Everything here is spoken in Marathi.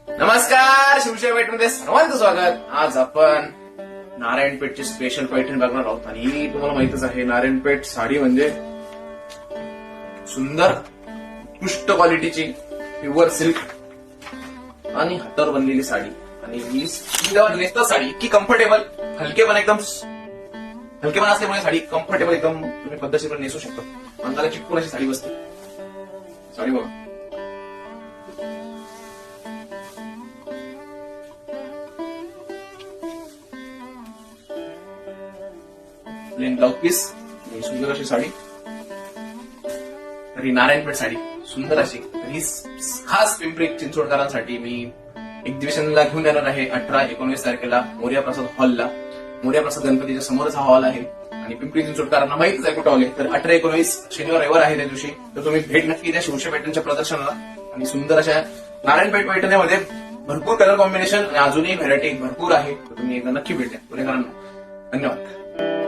नमस्कार, शिवशाही पैठणमध्ये सर्वांचं स्वागत. आज आपण नारायणपेठची स्पेशल पैठण बघणार आहोत आणि तुम्हाला माहितच आहे नारायणपेठ साडी म्हणजे सुंदर उत्कृष्ट क्वालिटीची प्युअर सिल्क आणि हातावर बनलेली साडी. आणि ही जेव्हा नेसतात साडी इतकी कम्फर्टेबल, हलकेपणा असल्यामुळे साडी कम्फर्टेबल एकदम तुम्ही पद्धतशीर नेसू शकता. अंगाला चिटकून अशी साडी बसते. साडी बघा, प्लेन ब्लाउज पीस, सुंदर अशी साडी. तर ही नारायणपेठ साडी सुंदर अशी. ही खास पिंपरी चिंचवडकरांसाठी मी एक्झिबिशनला घेऊन येणार आहे 18-19 तारखेला मोरया प्रसाद हॉलला. मोरया प्रसाद गणपतीच्या समोरच हा हॉल आहे आणि पिंपरी चिंचवडकरांना माहितीच आहे कुठं हॉल आहे. तर 18-19 शनिवार रविवार आहे त्या दिवशी. तर तुम्ही भेट नक्की द्या शिवशाही पैठणच्या प्रदर्शनाला. आणि सुंदर अशा नारायणपेठ पैठणीमध्ये भरपूर कलर कॉम्बिनेशन आणि अजूनही व्हरायटी भरपूर आहे. तर तुम्ही एकदा नक्की भेट द्या पुणेकरांना. धन्यवाद.